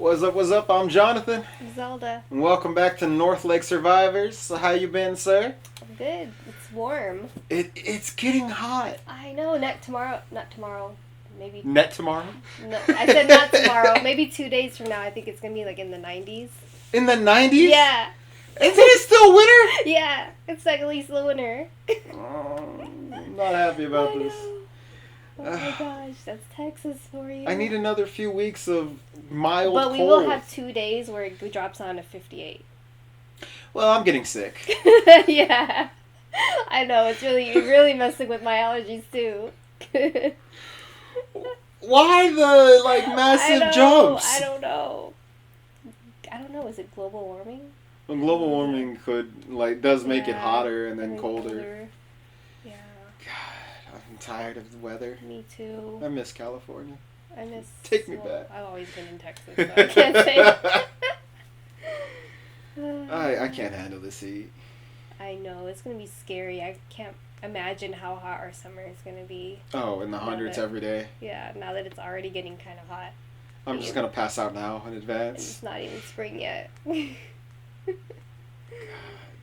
What's up, what's up? I'm Jonathan. Zelda. And welcome back to North Lake Survivors. So how you been, sir? I'm good. It's warm. It's getting hot. I know. Not tomorrow. Maybe. Net tomorrow? No, I said not tomorrow. Maybe 2 days from now. I think it's going to be like in the 90s. In the 90s? Yeah. Isn't it still winter? Yeah. It's like at least the winter. Oh, I'm not happy about this. Oh my gosh. That's Texas for you. I need another few weeks of mild But cold. we will have 2 days where it drops down to 58. Well, I'm getting sick. Yeah. I know. It's really messing with my allergies too. Why the massive jumps? I don't know. Is it global warming? Well, global warming does make it hotter and then colder. colder. Yeah. God, I'm tired of the weather. Me too. I miss California. Take me back. I've always been in Texas, so I can't say. I can't handle this heat. I know, it's going to be scary. I can't imagine how hot our summer is going to be. Oh, in the hundreds every day. Yeah, now that it's already getting kind of hot. I'm just going to pass out now in advance. And it's not even spring yet. God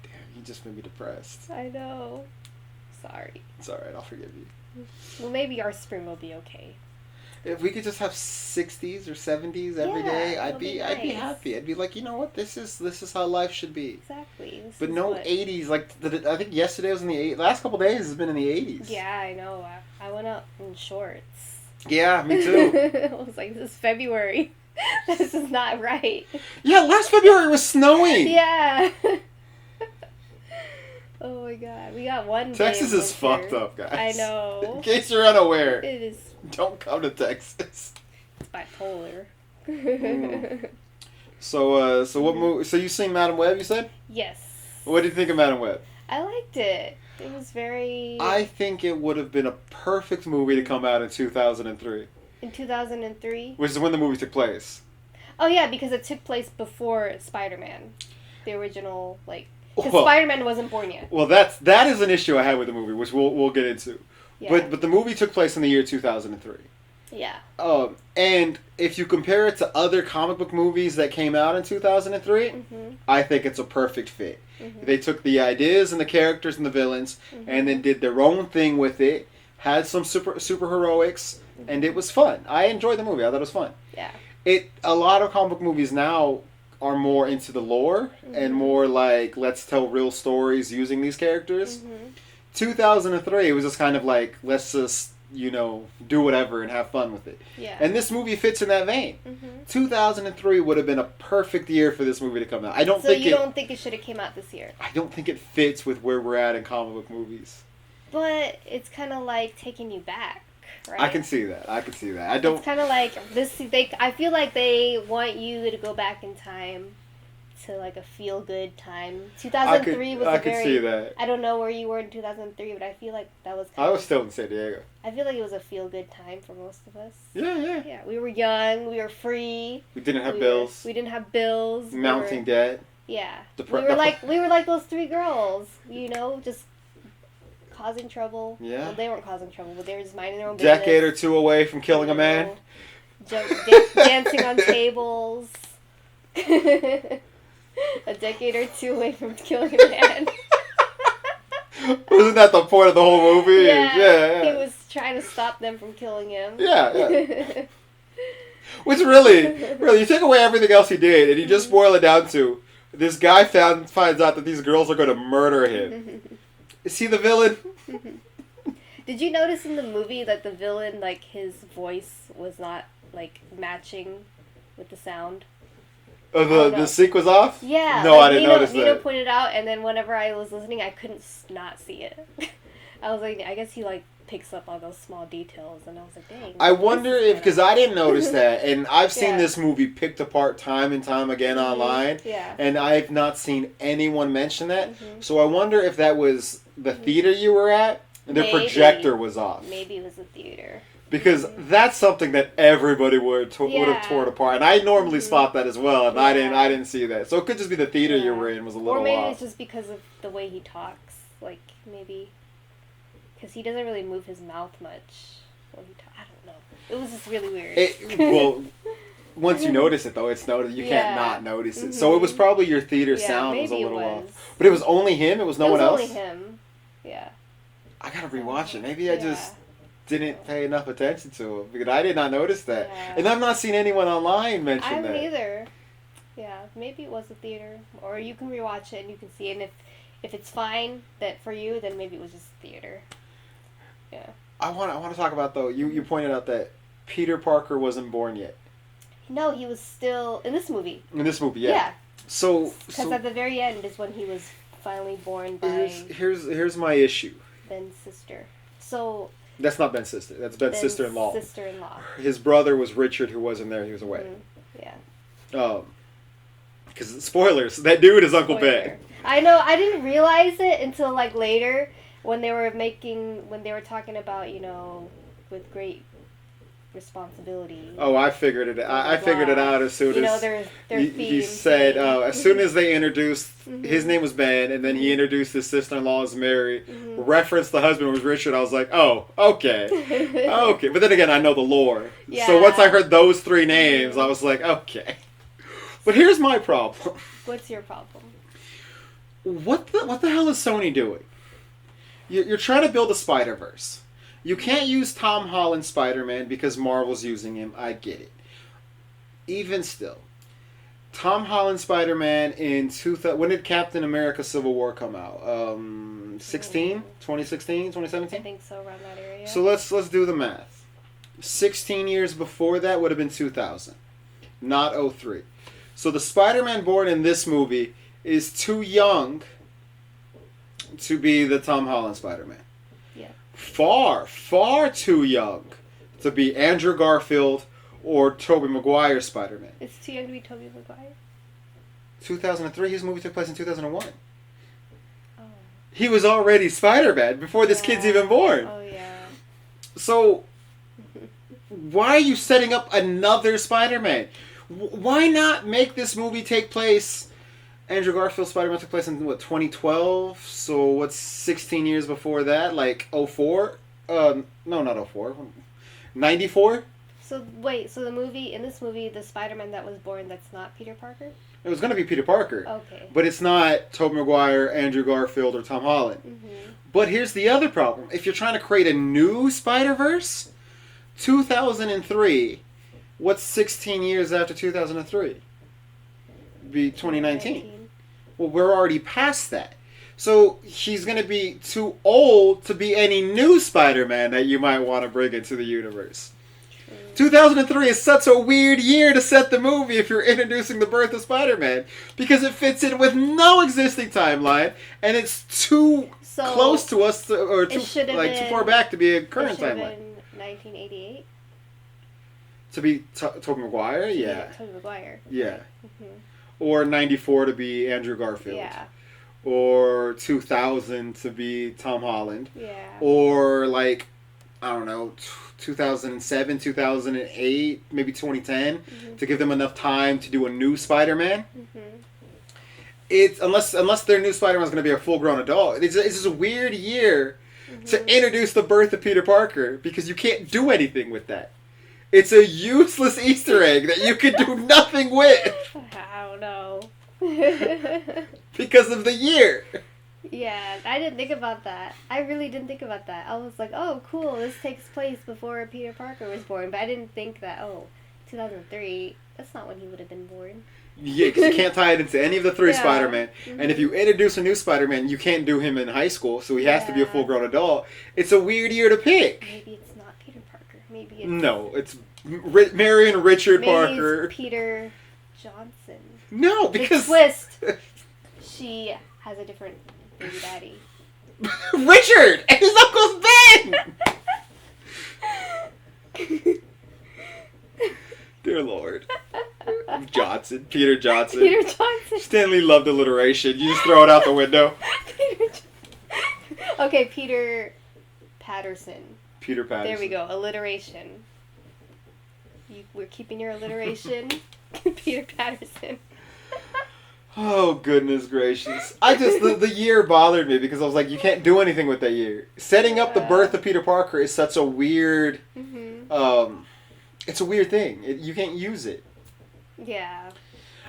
damn, you just made me depressed. I know. Sorry. It's alright, I'll forgive you. Well, maybe our spring will be okay. If we could just have 60s or 70s every day, I'd be happy. I'd be like, you know what, this is how life should be. Exactly. But no 80s. I think yesterday was in the 80s. Last couple days has been in the 80s. Yeah, I know. I went out in shorts. Yeah, me too. I was like, this is February. This is not right. Yeah, last February it was snowing. Yeah. Oh my god. We got one day Texas is fucked up, guys. I know. In case you're unaware. It is. Don't come to Texas. It's bipolar. So what movie? So you seen Madam Web? You said. Yes. What do you think of Madam Web? I liked it. It was very. I think it would have been a perfect movie to come out in 2003. In 2003. Which is when the movie took place. Oh yeah, because it took place before Spider-Man, the original Because Well, Spider-Man wasn't born yet. Well, that is an issue I had with the movie, which we'll get into. Yeah. But the movie took place in the year 2003. Yeah. And if you compare it to other comic book movies that came out in 2003, I think it's a perfect fit. They took the ideas and the characters and the villains and then did their own thing with it, had some super heroics, and it was fun. I enjoyed the movie. I thought it was fun. Yeah. A lot of comic book movies now are more into the lore and more like, let's tell real stories using these characters. 2003, it was just kind of like, let's just, do whatever and have fun with it. Yeah. And this movie fits in that vein. 2003 would have been a perfect year for this movie to come out. I don't think don't think it should have came out this year? I don't think it fits with where we're at in comic book movies. But it's kind of like taking you back, right? I can see that. I don't. It's kind of like this. I feel like they want you to go back in time to like a feel good time. 2003 was I could see that. I don't know where you were in 2003, but I feel like that was. I was still in San Diego. I feel like it was a feel good time for most of us. Yeah. Yeah, we were young. We were free. We didn't have bills. We didn't have bills. Mounting debt. Yeah. We were like those three girls. Just causing trouble. Yeah. Well, they weren't causing trouble, but they were just minding their own business. Decade or two away from killing a man. Dancing on tables. A decade or two away from killing a man. Wasn't that the point of the whole movie? Yeah. He was trying to stop them from killing him. Yeah. Which really, you take away everything else he did, and you just boil it down to this guy finds out that these girls are going to murder him. Is he the villain? Did you notice in the movie that the villain, his voice was not, matching with the sound? Oh, the sync was off? Yeah. No, I didn't notice that. Nino pointed out, and then whenever I was listening, I couldn't not see it. I was like, I guess he, picks up on those small details, and I was like, dang. I wonder if, because I didn't notice that, and I've seen this movie picked apart time and time again online, and I've not seen anyone mention that, so I wonder if that was the theater you were at, and the projector was off. Maybe it was the theater. Because that's something that everybody would have torn apart, and I normally spot that as well, and I didn't see that. So it could just be the theater you were in was a little off. Or maybe it's just because of the way he talks, maybe. Because he doesn't really move his mouth much when he talks. I don't know. It was just really weird. once you notice it though, it's noticed. You can't not notice it. Mm-hmm. So it was probably your theater sound was a little off. But it was only him. It was no one else. Only him. Yeah. I gotta rewatch it. Maybe I just didn't pay enough attention to it because I did not notice that, and I've not seen anyone online mention that. I haven't either. Yeah, maybe it was a theater, or you can rewatch it and you can see it. And if it's fine that for you, then maybe it was just theater. Yeah. I want to talk about though. You pointed out that Peter Parker wasn't born yet. No, he was still in this movie. In this movie, yeah. Yeah. So because at the very end is when he was finally born by. Here's my issue. Ben's sister. So. That's not Ben's sister. That's Ben's sister-in-law. Sister-in-law. His brother was Richard, who wasn't there. He was away. Yeah. Because spoilers, that dude is Uncle Ben. I know. I didn't realize it until like later when they were talking about with great responsibility. Oh, I figured it. I figured it out as soon as their he said. As soon as they introduced, his name was Ben, and then he introduced his sister-in-law as Mary. Referenced the husband was Richard. I was like, oh, okay, okay. But then again, I know the lore. Yeah. So once I heard those three names, I was like, okay. But here's my problem. What's your problem? What the hell is Sony doing? You're trying to build a Spider-Verse. You can't use Tom Holland's Spider-Man because Marvel's using him. I get it. Even still, Tom Holland's Spider-Man in 2000. When did Captain America: Civil War come out? 2016, 2017? I think so, around that area. So let's do the math. 16 years before that would have been 2000, not 03. So the Spider-Man born in this movie is too young to be the Tom Holland Spider-Man. Yeah. Far, far too young to be Andrew Garfield or Tobey Maguire's Spider-Man. It's too young to be Tobey Maguire? 2003, his movie took place in 2001. Oh. He was already Spider-Man before this kid's even born. Oh, yeah. So, why are you setting up another Spider-Man? Why not make this movie take place... Andrew Garfield's Spider-Man took place in, 2012? So what's 16 years before that? Like 04? No, not 04. 94? So, wait, so in this movie, the Spider-Man that was born, that's not Peter Parker? It was going to be Peter Parker. Okay. But it's not Tobey Maguire, Andrew Garfield, or Tom Holland. Mm-hmm. But here's the other problem. If you're trying to create a new Spider-Verse, 2003, what's 16 years after 2003? Be 2019. Well, we're already past that. So he's going to be too old to be any new Spider-Man that you might want to bring into the universe. True. 2003 is such a weird year to set the movie if you're introducing the birth of Spider-Man. Because it fits in with no existing timeline, and it's too close to us, or too far back to be a current timeline. It should have been 1988. To be Tobey Maguire? Yeah. Tobey Maguire. Yeah. Mm-hmm. Or 94 to be Andrew Garfield. Yeah. Or 2000 to be Tom Holland. Yeah. Or I don't know, 2007, 2008, maybe 2010 to give them enough time to do a new Spider-Man. Mm-hmm. It's unless their new Spider-Man is going to be a full-grown adult. It's just a weird year to introduce the birth of Peter Parker because you can't do anything with that. It's a useless Easter egg that you could do nothing with. I don't know. Because of the year. Yeah, I didn't think about that. I really didn't think about that. I was like, oh, cool, this takes place before Peter Parker was born. But I didn't think that, 2003, that's not when he would have been born. Yeah, because you can't tie it into any of the three Spider-Man. Mm-hmm. And if you introduce a new Spider-Man, you can't do him in high school, so he has to be a full-grown adult. It's a weird year to pick. Maybe it's not Peter Parker. Maybe it's... No, it's Marion Richard Parker. It's Peter Johnson. No, because... The twist. She has a different baby daddy. Richard! And his uncle's Ben! Dear Lord. Johnson. Peter Johnson. Peter Johnson. Stanley loved alliteration. You just throw it out the window. Okay, Peter Patterson. Peter Patterson. There we go. Alliteration. We're keeping your alliteration. Peter Patterson. Oh, goodness gracious. The year bothered me because I was like, you can't do anything with that year. Setting up the birth of Peter Parker is such a weird, it's a weird thing. You can't use it. Yeah.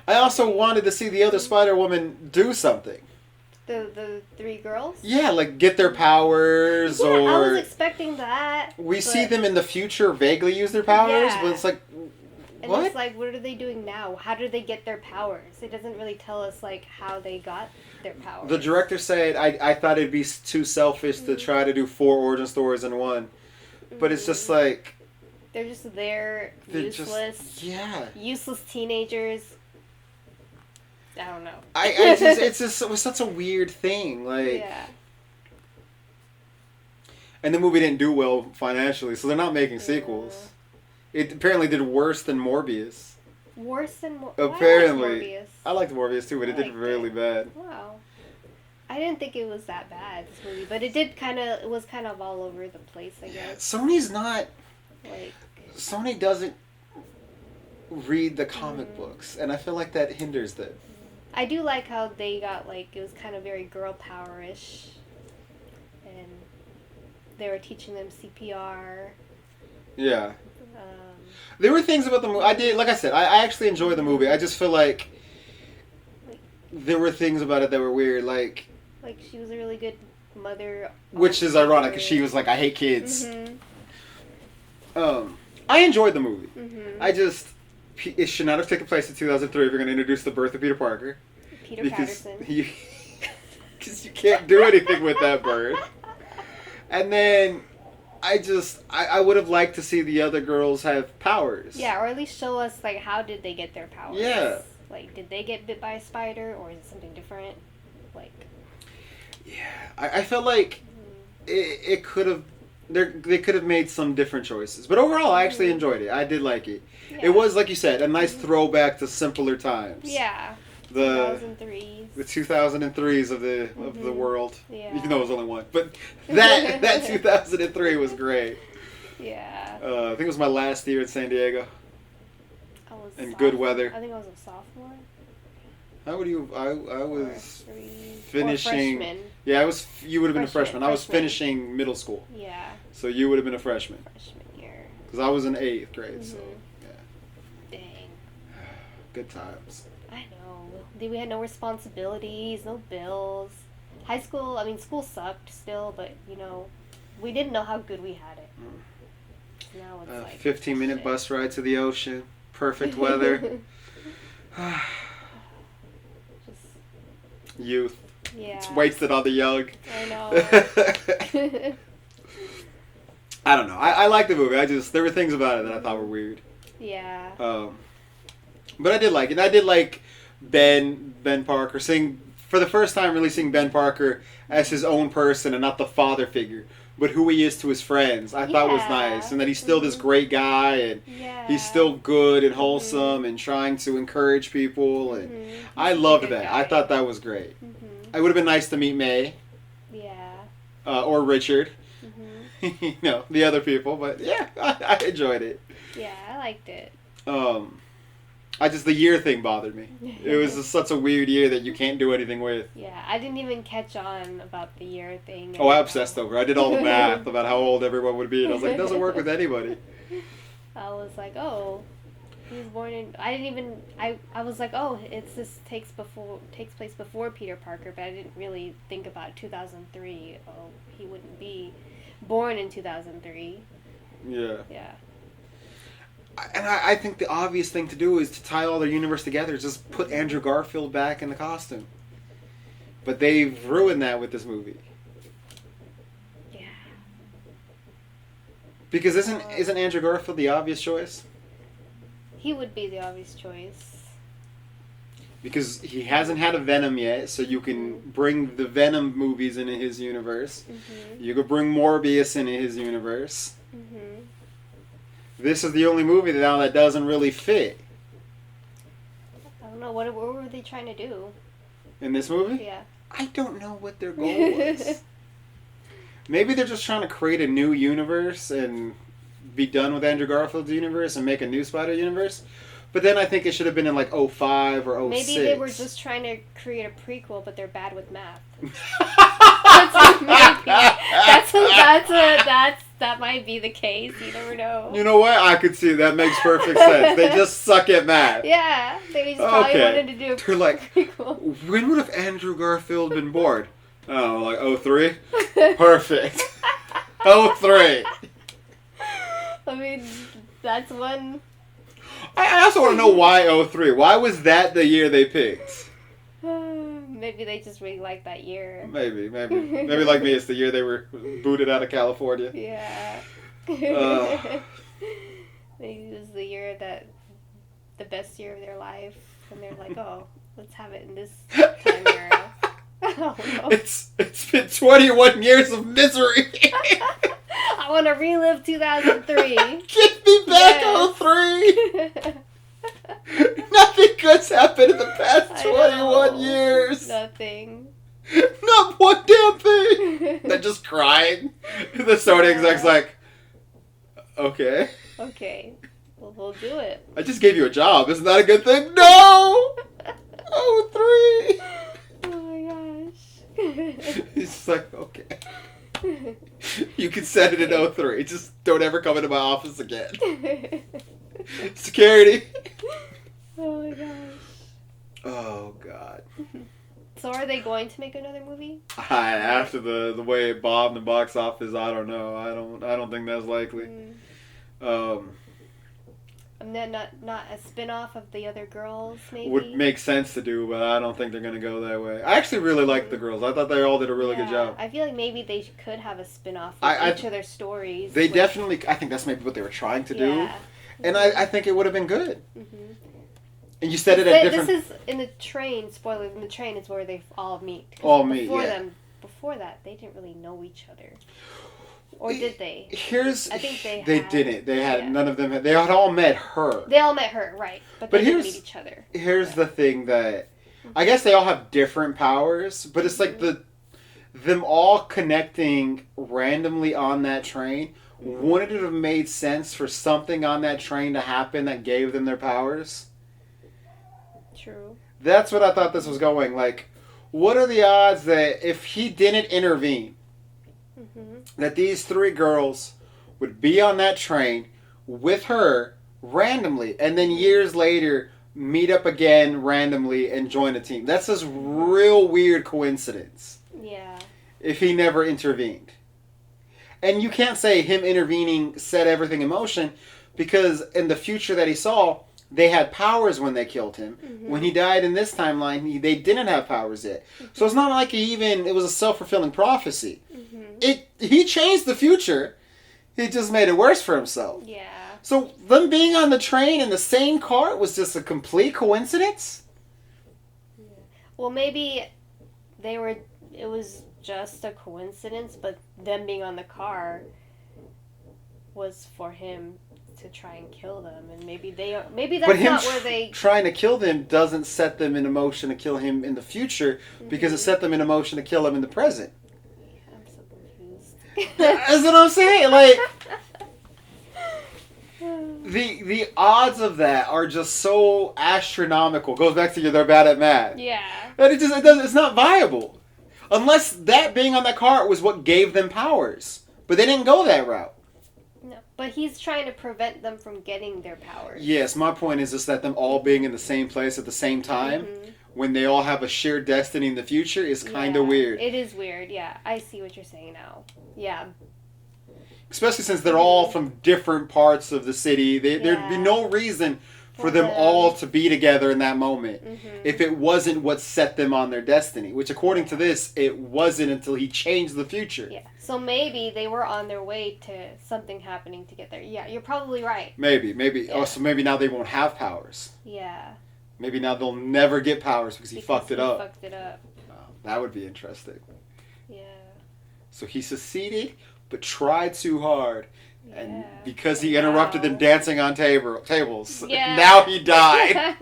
I also wanted to see the other Spider-Woman do something. The three girls? Yeah, like get their powers, Yeah, or I was expecting that. we see them in the future vaguely use their powers, Yeah. but it's like, And what? it's like, what are they doing now? How do they get their powers? It doesn't really tell us, like, how they got their powers. The director said, I thought it'd be too selfish to try to do 4 origin stories in one. But it's just like... They're just there, useless. Useless teenagers. I don't know. It was such a weird thing. Like... Yeah. And the movie didn't do well financially, so they're not making sequels. It apparently did worse than Morbius. Worse than Morbius? Apparently. I liked Morbius too, but it did really bad. Wow. I didn't think it was that bad, this movie, but it was kind of all over the place, I guess. Sony's not... Like... Sony doesn't read the comic books, and I feel like that hinders them. I do like how they got, like, it was kind of very girl power-ish, and they were teaching them CPR. Yeah. There were things about the movie. I actually enjoyed the movie. I just feel like there were things about it that were weird, like she was a really good mother. Which is ironic, because she was like, I hate kids. I enjoyed the movie. It should not have taken place in 2003 if you're going to introduce the birth of Peter Parker. Patterson. Because you can't do anything with that birth. And then... I would have liked to see the other girls have powers. Yeah, or at least show us, like, how did they get their powers? Yeah. Like, did they get bit by a spider, or is it something different? Like... Yeah. I felt like it could have... They could have made some different choices. But overall, I actually enjoyed it. I did like it. Yeah. It was, like you said, a nice throwback to simpler times. Yeah. The 2003s. The 2003s of the world. Yeah. Even though it was only one. But that 2003 was great. Yeah. I think it was my last year in San Diego. And good weather. I think I was a sophomore. How would you... I was finishing... Yeah, you would have been a freshman. I was finishing middle school. Yeah. So you would have been a freshman. Freshman year. Because I was in 8th grade, so... Yeah. Dang. Good times. I know. We had no responsibilities, no bills. School sucked still, but, we didn't know how good we had it. Now it's like... 15-minute bus ride to the ocean. Perfect weather. Youth. Yeah. It's wasted on the young. I know. I don't know. I like the movie. There were things about it that I thought were weird. Yeah. But I did like it. I did like Ben Parker for the first time really seeing Ben Parker as his own person and not the father figure, but who he is to his friends. I thought was nice, and that he's still this great guy, and he's still good and wholesome and trying to encourage people, and I loved that. I thought that was great. It would have been nice to meet May. Yeah. Or Richard. The other people, but yeah, I enjoyed it. Yeah, I liked it. The year thing bothered me. It was just such a weird year that you can't do anything with. Yeah, I didn't even catch on about the year thing. Oh, I obsessed over it. I did all the math about how old everyone would be, and I was like, it doesn't work with anybody. I was like, oh, he was born in... I was like, oh, takes place before Peter Parker, but I didn't really think about 2003. Oh, he wouldn't be born in 2003. Yeah. Yeah. And I think the obvious thing to do is to tie all their universe together. Just put Andrew Garfield back in the costume. But they've ruined that with this movie. Yeah. Because isn't Andrew Garfield the obvious choice? He would be the obvious choice. Because he hasn't had a Venom yet, so you can bring the Venom movies into his universe. You could bring Morbius into his universe. This is the only movie that doesn't really fit. I don't know. What were they trying to do? In this movie? Yeah. I don't know what their goal was. Maybe they're just trying to create a new universe and be done with Andrew Garfield's universe and make a new Spider universe. But then I think it should have been in like 05 or 06. Maybe they were just trying to create a prequel, but they're bad with math. That might be the case. You never know. You know what? I could see that makes perfect sense. They just suck at math. Yeah, they just probably wanted to do a They're like, prequel. When would have Andrew Garfield been born? Oh, like 03? Perfect. 03. I mean, that's one. I also want to know why 03. Why was that the year they picked? Maybe they just really liked that year. Maybe like me, it's the year they were booted out of California. Yeah. Maybe it was the year the best year of their life, and they're like, oh, let's have it in this time era. I don't know. It's been 21 years of misery. I want to relive 2003. Give me back 03. Nothing good's happened in the past 21 years. Nothing. Not one damn thing. They're just crying. The Sony exec's like, okay. Okay. Well, we'll do it. I just gave you a job. Isn't that a good thing? No! 03. Oh my gosh. He's just like, okay. You can send it in 03. Just don't ever come into my office again. Security. Oh my gosh. Oh God. So are they going to make another movie? After the way it bombed the box office, I don't know. I don't think that's likely. And then not a spin-off of the other girls, maybe? Would make sense to do, but I don't think they're gonna go that way. I actually really like the girls. I thought they all did a really good job. I feel like maybe they could have a spin-off of each of their stories. They definitely. I think that's maybe what they were trying to do, and I think it would have been good. Mm-hmm. And you said it at different. This is in the train. Spoiler: in the train is where they all meet. Before that, they didn't really know each other. Or did they? I think they didn't. They had none of them. They had all met her. They all met her, right? But they didn't meet each other. Here's the thing that I guess they all have different powers, but it's like them all connecting randomly on that train. Wouldn't it have made sense for something on that train to happen that gave them their powers? True. That's what I thought this was going. Like, what are the odds that if he didn't intervene, that these three girls would be on that train with her randomly, and then years later meet up again randomly and join a team? That's this real weird coincidence. Yeah. If he never intervened. And you can't say him intervening set everything in motion, because in the future that he saw, they had powers when they killed him. Mm-hmm. When he died in this timeline, they didn't have powers yet. Mm-hmm. So it's not like it was a self-fulfilling prophecy. Mm-hmm. He changed the future. He just made it worse for himself. Yeah. So them being on the train in the same car was just a complete coincidence? Yeah. Well, maybe it was just a coincidence, but them being on the car was for him to try and kill them, and maybe that's not where they trying to kill them doesn't set them in motion to kill him in the future, because it set them in motion to kill him in the present. I'm so confused. That's what I'm saying. Like the odds of that are just so astronomical. Goes back to they're bad at math. Yeah. That it's not viable unless that being on that car was what gave them powers, but they didn't go that route. No, but he's trying to prevent them from getting their powers. Yes, my point is just that them all being in the same place at the same time, when they all have a shared destiny in the future, is kind of weird. It is weird, yeah. I see what you're saying now. Yeah. Especially since they're all from different parts of the city. There'd be no reason for them all to be together in that moment if it wasn't what set them on their destiny. Which, according to this, it wasn't until he changed the future. Yeah. So maybe they were on their way to something happening to get there. Yeah, you're probably right. Maybe. Yeah. Oh, so maybe now they won't have powers. Yeah. Maybe now they'll never get powers because he fucked it up. Fucked it up. Wow, that would be interesting. Yeah. So he succeeded, but tried too hard. Yeah. And because he interrupted them dancing on tables, now he died.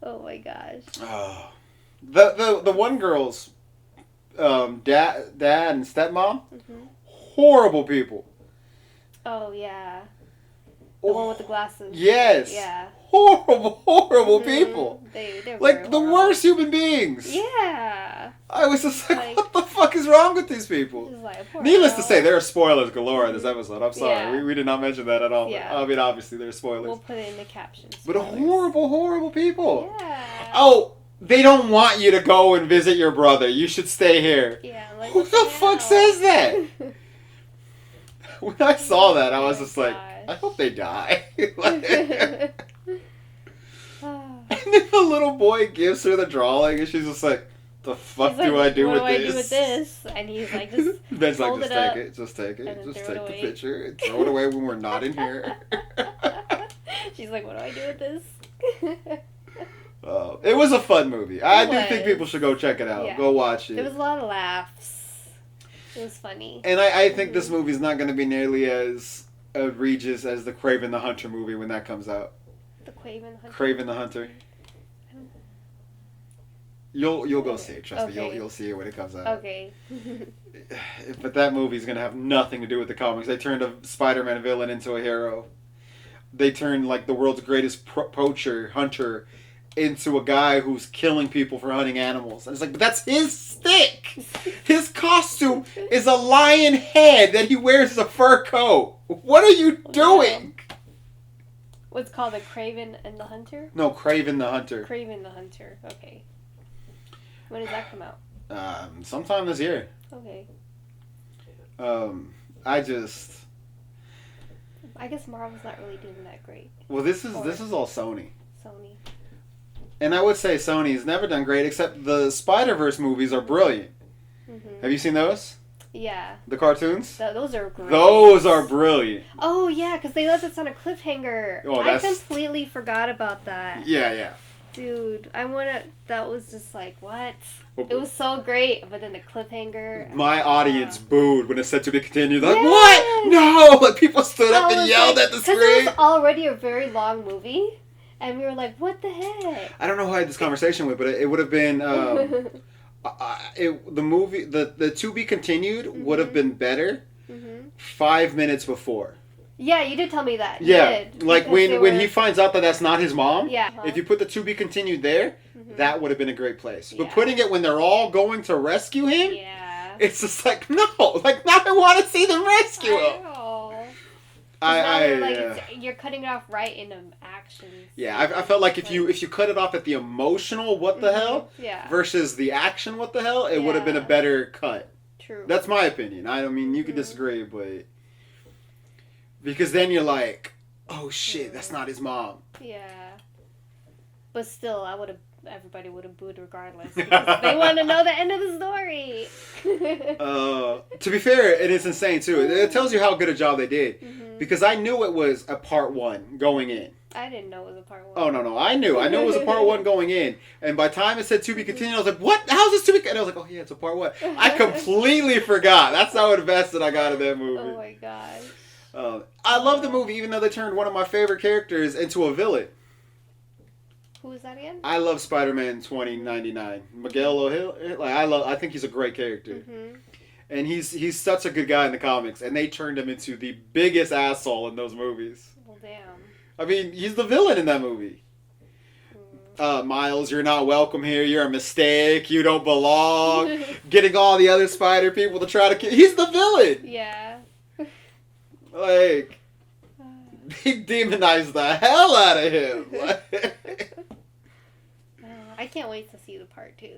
Oh my gosh. Oh. The one girl's dad and stepmom, horrible people. Oh yeah. The one with the glasses. Yes. Yeah. Horrible people. They're like the worst human beings. Yeah. I was just like, what the fuck is wrong with these people? Needless to say, there are spoilers galore in this episode. I'm sorry. Yeah. We did not mention that at all. Yeah. I mean, obviously, there's spoilers. We'll put it in the captions. But horrible people. Yeah. Oh, they don't want you to go and visit your brother. You should stay here. Yeah. Like, Who the fuck says that? When I saw that, I was just like, I hope they die. And then the little boy gives her the drawing, and she's just like, "The fuck do I do with this? What do I do with this?" And he's like, "Just Ben's like, hold just it take up, it, just take it, and then just throw it take the away." picture and throw it away when we're not in here." She's like, "What do I do with this?" It was a fun movie. I do think people should go check it out. Yeah. Go watch it. There was a lot of laughs. It was funny. And I think this movie's not going to be nearly as egregious as the Kraven the Hunter movie when that comes out. The Kraven Hunter. Kraven the Hunter. You'll go see it. Trust me. You'll see it when it comes out. Okay. But that movie's gonna have nothing to do with the comics. They turned a Spider-Man villain into a hero. They turned like the world's greatest hunter, into a guy who's killing people for hunting animals. And it's like, but that's his stick. His costume is a lion head that he wears as a fur coat. What are you doing? What's called the Kraven and the Hunter? No, Kraven the Hunter. Kraven the Hunter. Okay. When does that come out? Sometime this year. Okay. I guess Marvel's not really doing that great. Well, this is all Sony. Sony. And I would say Sony's never done great, except the Spider-Verse movies are brilliant. Mm-hmm. Have you seen those? Yeah. The cartoons? Those are great. Those are brilliant. Oh, yeah, because they left us on a cliffhanger. Oh, I completely forgot about that. Yeah. Dude, that was just like, what? It was so great, but then the cliffhanger. My audience booed when it said to be continued. Like, what? No! Like, people stood up and yelled at the screen. Because it was already a very long movie, and we were like, what the heck? I don't know who I had this conversation with, but it would have been... the movie, the to be continued would have been better 5 minutes before. Yeah, you did tell me that. Yeah, like when he finds out that that's not his mom. Yeah. If you put the to be continued there, that would have been a great place. But putting it when they're all going to rescue him, it's just like no, like now I want to see them rescue him. You're cutting it off right in an action. Yeah, I felt like if you cut it off at the emotional what the hell versus the action what the hell, it would have been a better cut. True. That's my opinion. I mean, you could disagree, but because then you're like, oh shit, that's not his mom. Yeah. But still, everybody would have booed regardless because they want to know the end of the story. To be fair, it is insane too. It tells you how good a job they did. Because I knew it was a part 1 going in. I didn't know it was a part 1. Oh, no. I knew it was a part 1 going in. And by the time it said to be continued, I was like, what? How's this to be? And I was like, oh, yeah, it's a part 1. I completely forgot. That's how invested I got in that movie. Oh, my gosh. I love the movie, even though they turned one of my favorite characters into a villain. Who was that again? I love Spider-Man 2099. Miguel O'Hill. I think he's a great character. And he's such a good guy in the comics, and they turned him into the biggest asshole in those movies. Well, damn. I mean, he's the villain in that movie. Miles, you're not welcome here. You're a mistake. You don't belong. Getting all the other spider people to try to kill. He's the villain. Yeah. Like, they demonized the hell out of him. I can't wait to see the part 2.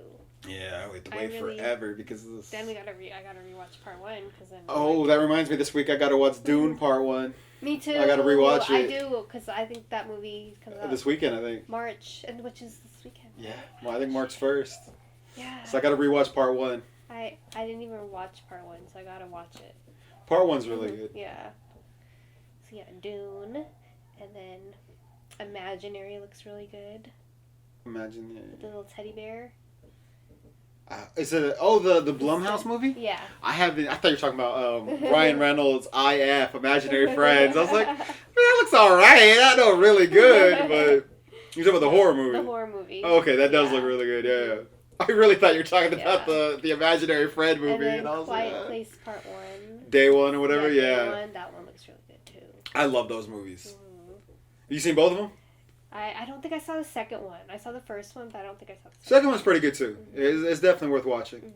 Yeah, I wait to wait forever because of this. Then I gotta rewatch part 1 because then. Oh, that reminds me. This week I gotta watch Dune Part 1. Me too. I gotta rewatch it. I do because I think that movie comes out this weekend. I think March, and which is this weekend. Yeah, well, I think March 1st. Yeah. So I gotta rewatch Part 1. I didn't even watch part 1, so I gotta watch it. Part 1's really good. Yeah. So yeah, Dune, and then Imaginary looks really good. Imaginary. With the little teddy bear. Is it the Blumhouse movie? Yeah. I thought you were talking about Ryan Reynolds' IF Imaginary Friends. I was like, man, that looks alright. I know really good, but you're talking about the horror movie. The horror movie. Oh, okay, that does look really good. Yeah. I really thought you were talking about the Imaginary Friend movie, and I was Quiet like, Place Part 1. Day One or whatever. Day One. That one looks really good too. I love those movies. You seen both of them? I don't think I saw the second one. I saw the first one, but I don't think I saw the Second one's pretty good too. It's definitely worth watching.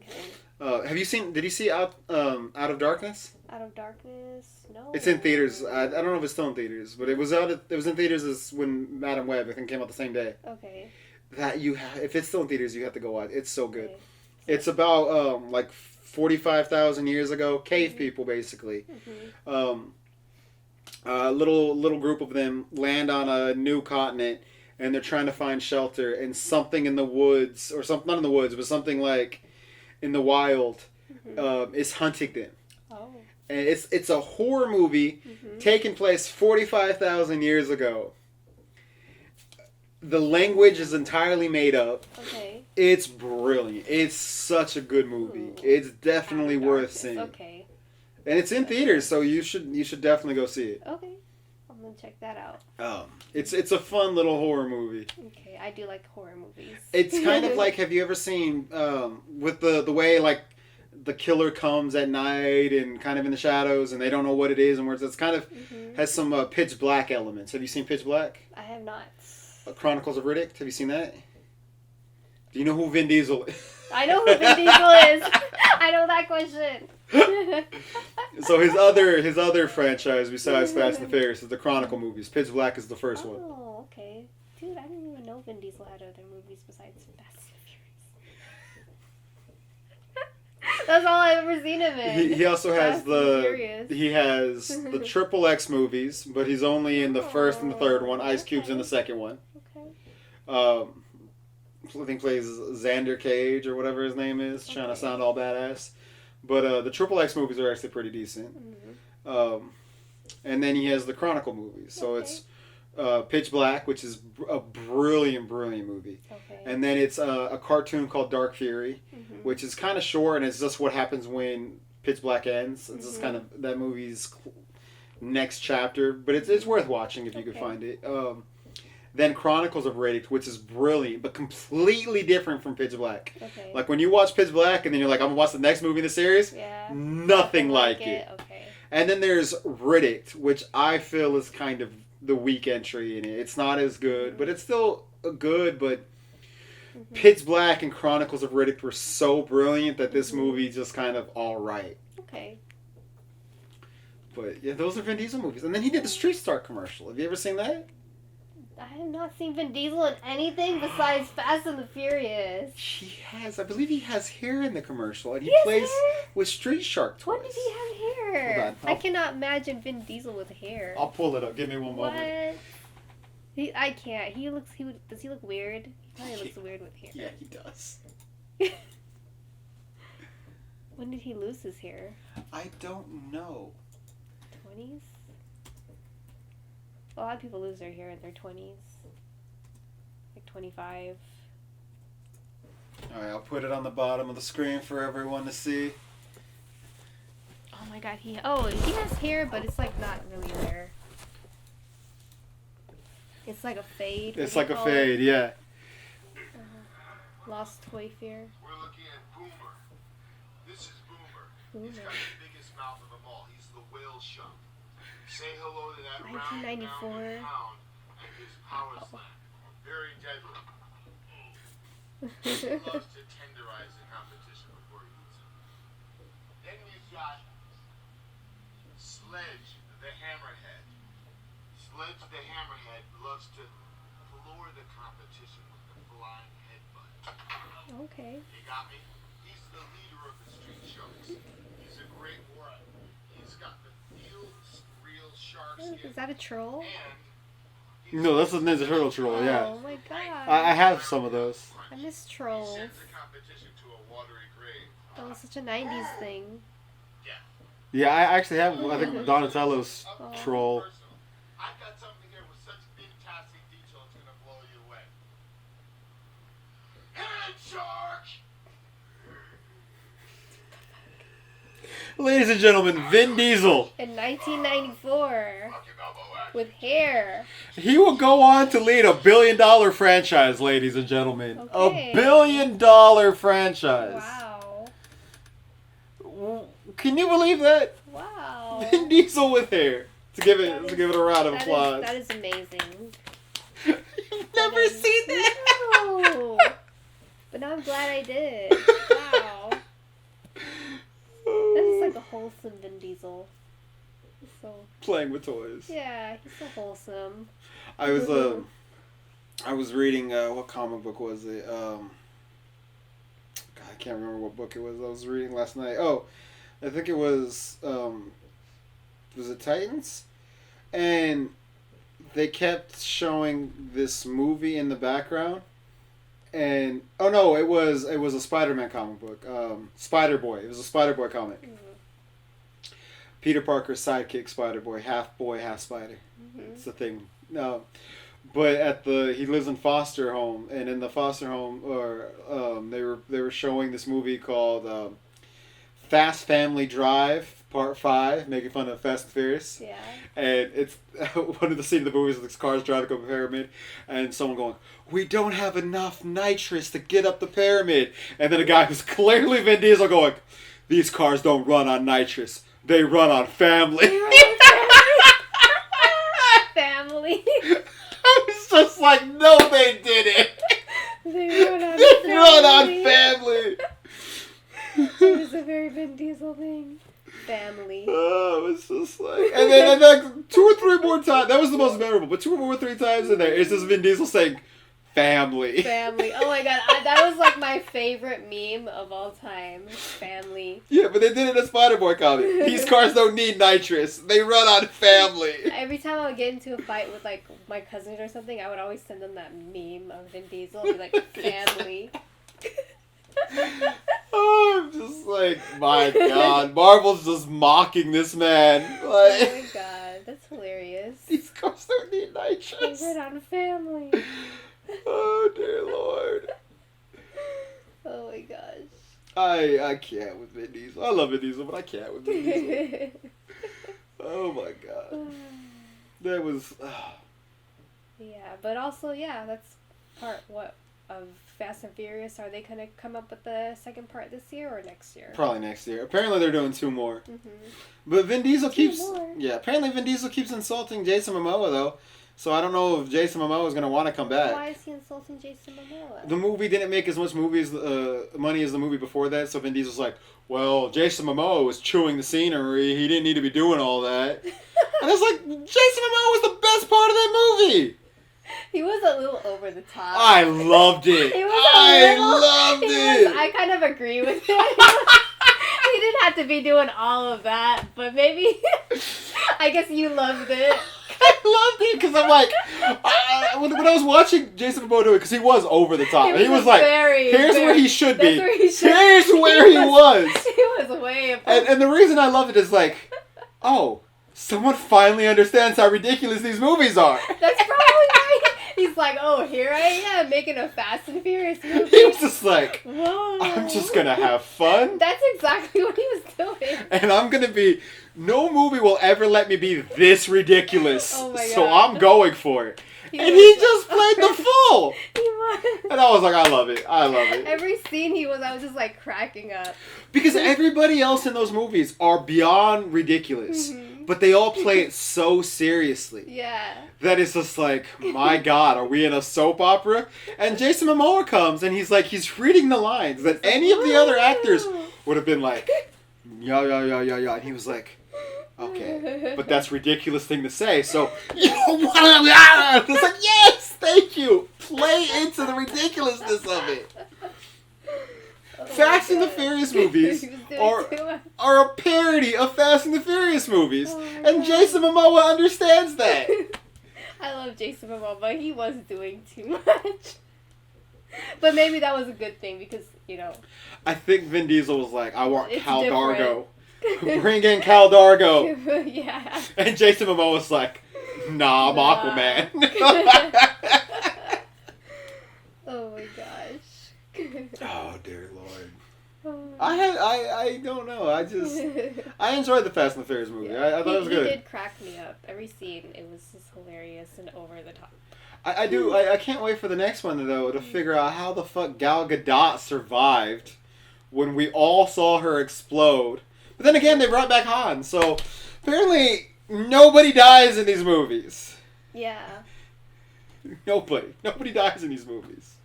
Okay. Have you seen? Did you see Out of Darkness? Out of Darkness? No. It's in theaters. I don't know if it's still in theaters, but it was out. It was in theaters as when Madam Web I think came out the same day. Okay. If it's still in theaters, you have to go watch. It's so good. Okay. It's about like 45,000 years ago, cave people basically. A little group of them land on a new continent, and they're trying to find shelter. And something in the woods, or something not in the woods, but something like in the wild, is hunting them. Oh. And it's a horror movie taking place 45,000 years ago. The language is entirely made up. Okay. It's brilliant. It's such a good movie. Ooh. It's definitely worth seeing. Okay. And it's in theaters, so you should definitely go see it. Okay. I'm gonna check that out. It's a fun little horror movie. Okay, I do like horror movies. It's kind of like, have you ever seen with the way like the killer comes at night and kind of in the shadows and they don't know what it is and where it's kind of has some Pitch Black elements. Have you seen Pitch Black? I have not. Chronicles of Riddick. Have you seen that? Do you know who Vin Diesel is? I know who Vin Diesel is. I know that question. So his other franchise besides Fast and the Furious is the Chronicle movies. Pitch Black is the first one. Oh, okay. Dude, I didn't even know Vin Diesel had other movies besides Fast and Furious. That's all I've ever seen him in. He also has Fast and Furious. the Triple X movies, but he's only in the first and the third one. Ice Cube's in the second one. Okay. I think plays Xander Cage or whatever his name is, trying to sound all badass. But the Triple X movies are actually pretty decent. And then he has the Chronicle movies. So it's Pitch Black, which is a brilliant movie. Okay. And then it's a cartoon called Dark Fury, which is kind of short, and it's just what happens when Pitch Black ends. It's just kind of that movie's next chapter. But it's worth watching if you could find it. Then Chronicles of Riddick, which is brilliant, but completely different from Pitch Black. Okay. Like when you watch Pitch Black and then you're like, I'm going to watch the next movie in the series, nothing like it. Okay. And then there's Riddick, which I feel is kind of the weak entry in it. It's not as good, but it's still good, but Pitch Black and Chronicles of Riddick were so brilliant that this movie just kind of all right. Okay. But yeah, those are Vin Diesel movies. And then he did the Street Star commercial. Have you ever seen that? I have not seen Vin Diesel in anything besides Fast and the Furious. He has, I believe he has hair in the commercial, and he has plays hair? with Street Shark toys. When did he have hair? Hold on, I cannot imagine Vin Diesel with hair. I'll pull it up. Give me one What? moment. I can't. Does he look weird? He probably looks weird with hair. Yeah, he does. When did he lose his hair? I don't know. 20s? A lot of people lose their hair in their 20s. Like 25. Alright, I'll put it on the bottom of the screen for everyone to see. Oh my god, he has hair, but it's like not really there. It's like a fade. It's like a fade, yeah. Lost Toy Fair. We're looking at Boomer. This is Boomer. He's got the biggest mouth of them all. He's the whale shark. Say hello to that 1994. round pound and his power slam. Very deadly. He loves to tenderize the competition before he eats it. Then we've got Sledge the Hammerhead. Sledge the Hammerhead loves to floor the competition with the flying headbutt. Okay. You got me? He's the leader of the Street Sharks. He's a great one. He's got the field's real shark skin. Is that a troll? No, that's a Ninja Turtle troll, yeah. Oh my god. I have some of those. I miss trolls. Sends the competition to a watery grave. That was such a 90s thing. Yeah, I actually have, I think, Donatello's troll. I've got something here with such fantastic detail it's gonna blow you away. Head shark! Ladies and gentlemen, Vin Diesel. In 1994. With hair. He will go on to lead $1 billion franchise, ladies and gentlemen. Okay. $1 billion franchise. Wow. Can you believe that? Wow. Vin Diesel with hair. To give it a round of That applause. that is amazing. You've never seen that? No. But now I'm glad I did. Wow. That's like a wholesome Vin Diesel. So Playing with toys. yeah, he's so wholesome. I was reading what comic book was it? God, I can't remember what book it was I was reading last night. Oh, I think it was it Titans? And they kept showing this movie in the background. And oh no, it was a Spider-Man comic book. Spider-Boy. It was a Spider-Boy comic. Mm-hmm. Peter Parker's sidekick, Spider-Boy, half boy, half spider. Mm-hmm. It's the thing. No, but he lives in foster home, and in the foster home, they were showing this movie called Fast Family Drive Part 5, making fun of Fast and Furious. Yeah. And it's one of the scenes of the movies is this car's driving up a pyramid, and someone going, "We don't have enough nitrous to get up the pyramid," and then a guy who's clearly Vin Diesel going, "These cars don't run on nitrous. They run on family." Family. I was just like, no, they didn't. They run on They family. run on family. It was a very Vin Diesel thing. Family. Oh, it's just like, and then 2 or 3 more times. That was the most memorable. But 2 or 3 times in there, it's just Vin Diesel saying, "Family." Family. Oh my god, that was like my favorite meme of all time. Family. Yeah, but they did it in a Spider-Boy comic. These cars don't need nitrous. They run on family. Every time I would get into a fight with like my cousins or something, I would always send them that meme of Vin Diesel. Be like, family. Oh, I'm just like, my God, Marvel's just mocking this man. Oh Like, my god, that's hilarious. these cars don't need They nitrous. run on family. Oh, dear Lord. Oh my gosh. I can't with Vin Diesel. I love Vin Diesel, but I can't with Vin Diesel. Oh, my God. That was... Yeah, but also, yeah, that's part of Fast and Furious. Are they gonna come up with the second part this year or next year? Probably next year. Apparently they're doing 2 more. Mm-hmm. But Vin Diesel keeps... more. Yeah, apparently Vin Diesel keeps insulting Jason Momoa, though. So I don't know if Jason Momoa is going to want to come back. Why is he insulting Jason Momoa? The movie didn't make as much money as the movie before that, so Vin Diesel's like, well, Jason Momoa was chewing the scenery. He didn't need to be doing all that. And it's like, Jason Momoa was the best part of that movie. He was a little over the top. I loved it. I loved it. I kind of agree with it. He didn't have to be doing all of that, but maybe I guess you loved it. I loved it because I'm like, when I was watching Jason Momoa do it, because he was over the top. He was like, here's where he should be. Here's where he was. He was way above. And the reason I love it is like, oh, someone finally understands how ridiculous these movies are. That's probably right. He's like, oh, here I am making a Fast and Furious movie. He was just like, whoa. I'm just going to have fun. That's exactly what he was doing. And I'm going to be, no movie will ever let me be this ridiculous. Oh my so God. I'm going for it. He And was he so- just played the fool. He was. And I was like, I love it. I love it. Every scene I was just like cracking up. Because everybody else in those movies are beyond ridiculous. Mhm. But they all play it so seriously. Yeah. That it's just like, my God, are we in a soap opera? And Jason Momoa comes and he's reading the lines that any of the other actors would have been like, yeah. And he was like, okay, but that's a ridiculous thing to say. So, it's like, yes, thank you. Play into the ridiculousness of it. Oh Fast my and the God. Furious movies He was doing are too much. are a parody of Fast and the Furious movies. Oh my And God. Jason Momoa understands that. I love Jason Momoa, but he was doing too much. But maybe that was a good thing because, I think Vin Diesel was like, I want It's Cal different. Dargo. Bring in Cal Dargo. Yeah. And Jason Momoa was like, nah, I'm Nah. Aquaman. Oh my gosh. Oh, dear Lord. Oh. I don't know. I enjoyed the Fast and the Furious movie. I thought it was good. He did crack me up. Every scene, it was just hilarious and over the top. I can't wait for the next one, though, to figure out how the fuck Gal Gadot survived when we all saw her explode. But then again, they brought back Han, so apparently Nobody dies in these movies. Yeah. Nobody dies in these movies.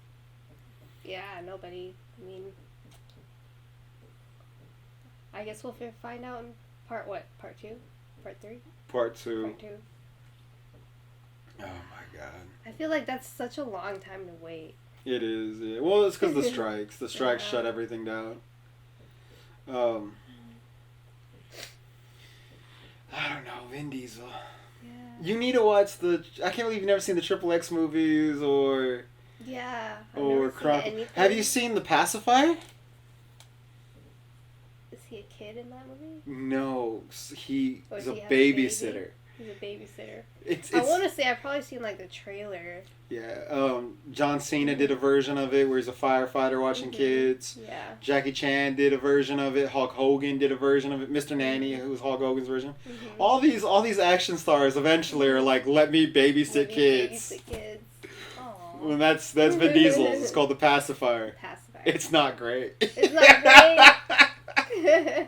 Yeah, nobody. I mean, I guess we'll find out in part what? Part 2? Part 3? Part 2. Part 2. Oh my god. I feel like that's such a long time to wait. It is. Yeah. Well, it's because of the strikes. The strikes shut everything down. I don't know, Vin Diesel. Yeah. You need to watch I can't believe you've never seen the Triple X movies or Yeah. Have you seen The Pacifier? Is he a kid in that movie? No, he's Or a does he have a babysitter. He's a babysitter. It's I want to say I've probably seen like the trailer. Yeah, John Cena did a version of it where he's a firefighter watching kids. Yeah. Jackie Chan did a version of it. Hulk Hogan did a version of it. Mr. Nanny, who was Hulk Hogan's version. All these action stars eventually are like, let me babysit kids. Babysit kids. Aww. And that's Vin Diesel's. It's called The Pacifier. Pacifier. It's not great. It's not great.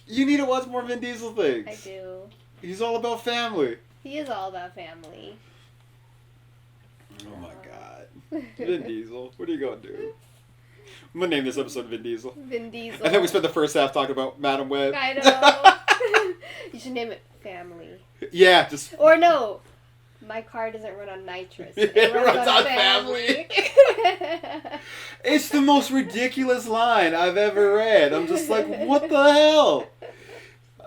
You need to watch more Vin Diesel things. I do. He's all about family. He is all about family. Oh my god. Vin Diesel. What are you going to do? I'm going to name this episode Vin Diesel. Vin Diesel. And then we spent the first half talking about Madam Web. I know. You should name it Family. Yeah, just... Or no. My car doesn't run on nitrous. It runs on family. It's the most ridiculous line I've ever read. I'm just like, what the hell?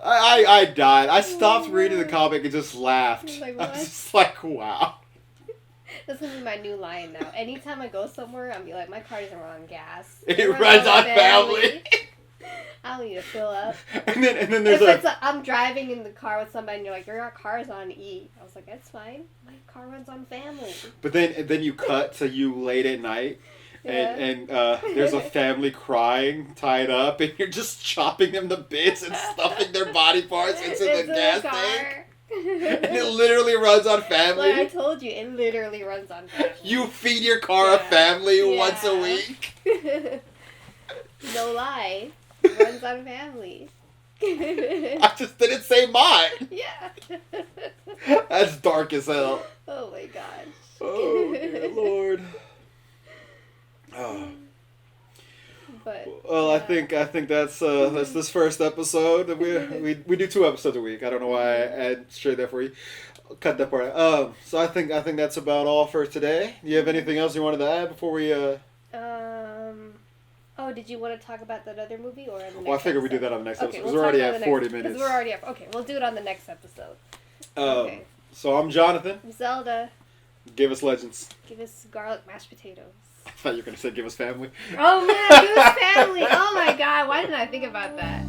I died. I stopped reading the comic and just laughed. Like, I was just like, wow. That's gonna be my new line now. Anytime I go somewhere, I'm be like, my car doesn't run on gas. It runs on family. I don't need to fill up. And then there's I'm driving in the car with somebody and you're like, your car's on E. I was like, that's fine. My car runs on family. But then you cut to you late at night. Yeah. And there's a family crying, tied up, and you're just chopping them to bits and stuffing their body parts into the gas tank. And it literally runs on family. Like I told you, it literally runs on family. You feed your car a family once a week. No lie. It runs on family. I just didn't say mine. Yeah. That's dark as hell. Oh my gosh. Oh dear Lord. Oh. But well, I think that's this first episode. We do 2 episodes a week. I don't know why I add straight there for you. I'll cut that part out. So I think that's about all for today. Do you have anything else you wanted to add before we? Oh, did you want to talk about that other movie or? Well, I figured we do that on the next episode because we'll we're already at 40 minutes. We're already at. Okay, we'll do it on the next episode. Okay. So I'm Jonathan. I'm Zelda. Give us legends. Give us garlic mashed potatoes. I thought you were going to say give us family. Oh, man, give us family. Oh, my God. Why didn't I think about that?